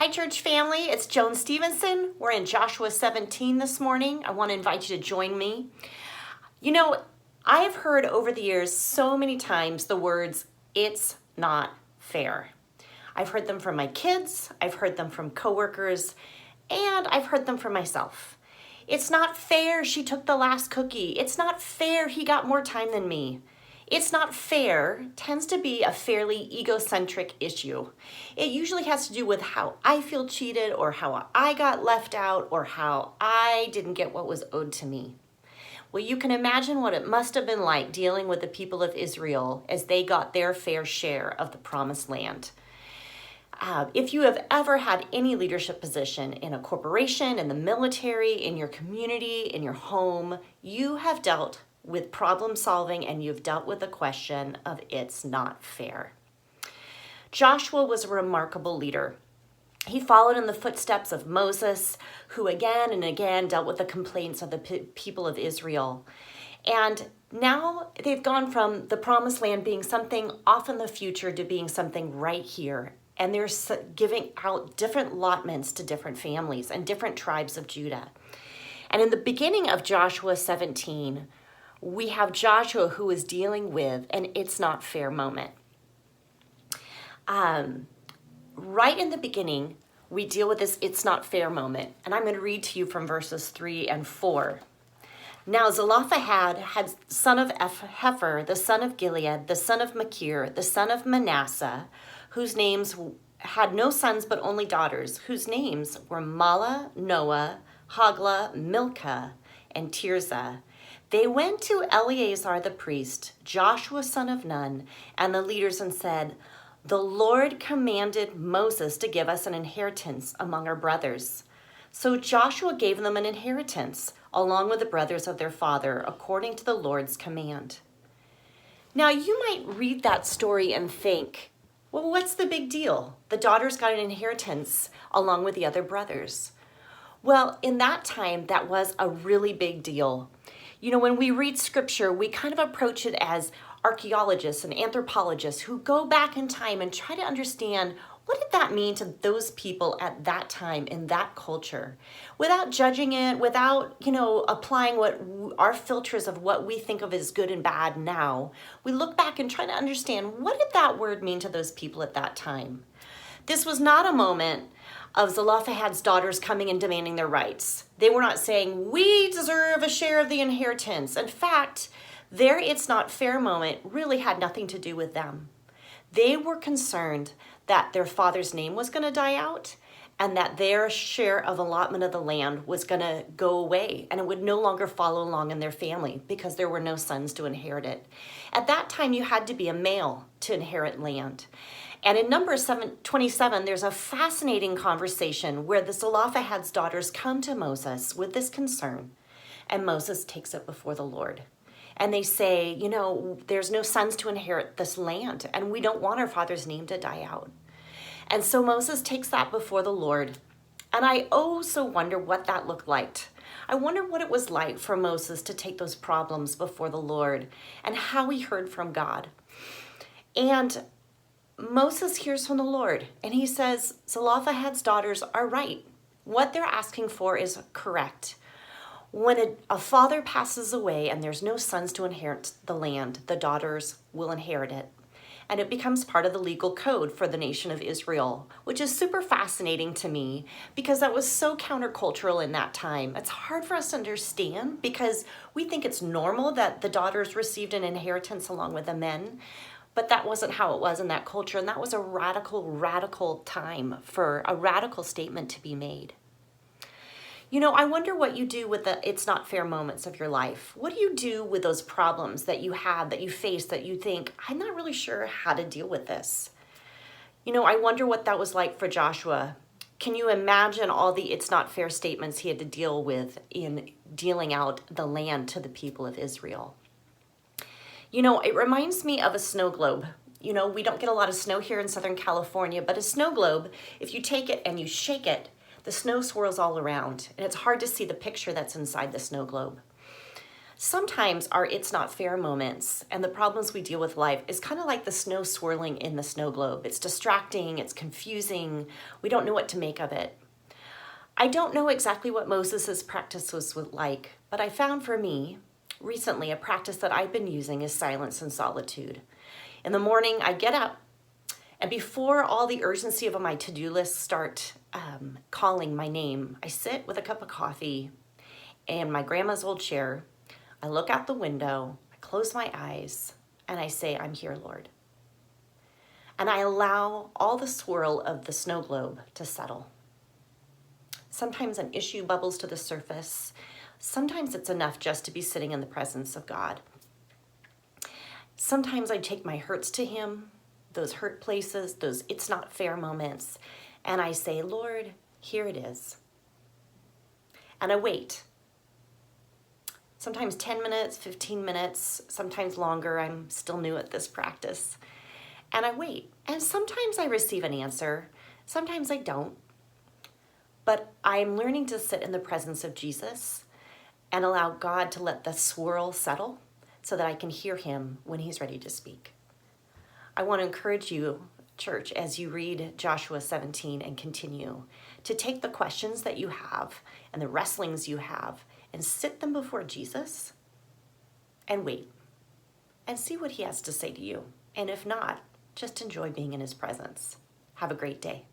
Hi, church family. It's Joan Stevenson. We're in Joshua 17 this morning. I want to invite you to join me. You know, I've heard over the years so many times the words, "it's not fair." I've heard them from my kids, I've heard them from coworkers, and I've heard them from myself. It's not fair she took the last cookie. It's not fair he got more time than me. It's not fair tends to be a fairly egocentric issue. It usually has to do with how I feel cheated or how I got left out or how I didn't get what was owed to me. Well, you can imagine what it must have been like dealing with the people of Israel as they got their fair share of the promised land. If you have ever had any leadership position in a corporation, in the military, in your community, in your home, you have dealt with problem solving and you've dealt with the question of it's not fair. Joshua was a remarkable leader. He followed in the footsteps of Moses, who again and again dealt with the complaints of the people of Israel. And now they've gone from the promised land being something off in the future to being something right here. And they're giving out different allotments to different families and different tribes of Judah. And in the beginning of Joshua 17, we have Joshua who is dealing with an it's not fair moment. Right in the beginning, we deal with this it's not fair moment. And I'm going to read to you from verses 3 and 4. Now Zelophehad had son of Hefer, the son of Gilead, the son of Machir, the son of Manasseh, whose names had no sons but only daughters, whose names were Mahlah, Noah, Hoglah, Milcah, and Tirzah. They went to Eleazar the priest, Joshua son of Nun, and the leaders and said, "The Lord commanded Moses to give us an inheritance among our brothers." So Joshua gave them an inheritance, along with the brothers of their father, according to the Lord's command. Now you might read that story and think, well, what's the big deal? The daughters got an inheritance along with the other brothers. Well, in that time, that was a really big deal. You know, when we read scripture, we kind of approach it as archaeologists and anthropologists who go back in time and try to understand what did that mean to those people at that time in that culture, without judging it, without, applying what our filters of what we think of as good and bad now. We look back and try to understand what did that word mean to those people at that time. This was not a moment of Zelophehad's daughters coming and demanding their rights. They were not saying, we deserve a share of the inheritance. In fact, their it's not fair moment really had nothing to do with them. They were concerned that their father's name was going to die out and that their share of allotment of the land was going to go away and it would no longer follow along in their family because there were no sons to inherit it. At that time, you had to be a male to inherit land. And in Numbers 27, there's a fascinating conversation where the Zelophehad's daughters come to Moses with this concern, and Moses takes it before the Lord. And they say, there's no sons to inherit this land, and we don't want our father's name to die out. And so Moses takes that before the Lord. And I so wonder what that looked like. I wonder what it was like for Moses to take those problems before the Lord and how he heard from God. And Moses hears from the Lord, and he says, Zelophehad's daughters are right. What they're asking for is correct. When a father passes away and there's no sons to inherit the land, the daughters will inherit it. And it becomes part of the legal code for the nation of Israel, which is super fascinating to me because that was so countercultural in that time. It's hard for us to understand because we think it's normal that the daughters received an inheritance along with the men. But that wasn't how it was in that culture. And that was a radical time for a radical statement to be made. I wonder what you do with the it's not fair moments of your life. What do you do with those problems that you have, that you face, that you think, I'm not really sure how to deal with this? I wonder what that was like for Joshua. Can you imagine all the it's not fair statements he had to deal with in dealing out the land to the people of Israel? It reminds me of a snow globe. We don't get a lot of snow here in Southern California, but a snow globe, if you take it and you shake it, the snow swirls all around, and it's hard to see the picture that's inside the snow globe. Sometimes our it's not fair moments and the problems we deal with life is kind of like the snow swirling in the snow globe. It's distracting, it's confusing, we don't know what to make of it. I don't know exactly what Moses' practice was like, but I found for me recently a practice that I've been using is silence and solitude. In the morning, I get up, and before all the urgency of my to-do list start calling my name, I sit with a cup of coffee and my grandma's old chair. I look out the window, I close my eyes, and I say, I'm here, Lord. And I allow all the swirl of the snow globe to settle. Sometimes an issue bubbles to the surface. Sometimes it's enough just to be sitting in the presence of God. Sometimes I take my hurts to Him, those hurt places, those it's not fair moments, and I say, Lord, here it is. And I wait. Sometimes 10 minutes, 15 minutes, sometimes longer. I'm still new at this practice. And I wait. And sometimes I receive an answer. Sometimes I don't. But I'm learning to sit in the presence of Jesus and allow God to let the swirl settle so that I can hear Him when He's ready to speak. I want to encourage you, church, as you read Joshua 17 and continue, to take the questions that you have and the wrestlings you have and sit them before Jesus and wait and see what He has to say to you. And if not, just enjoy being in His presence. Have a great day.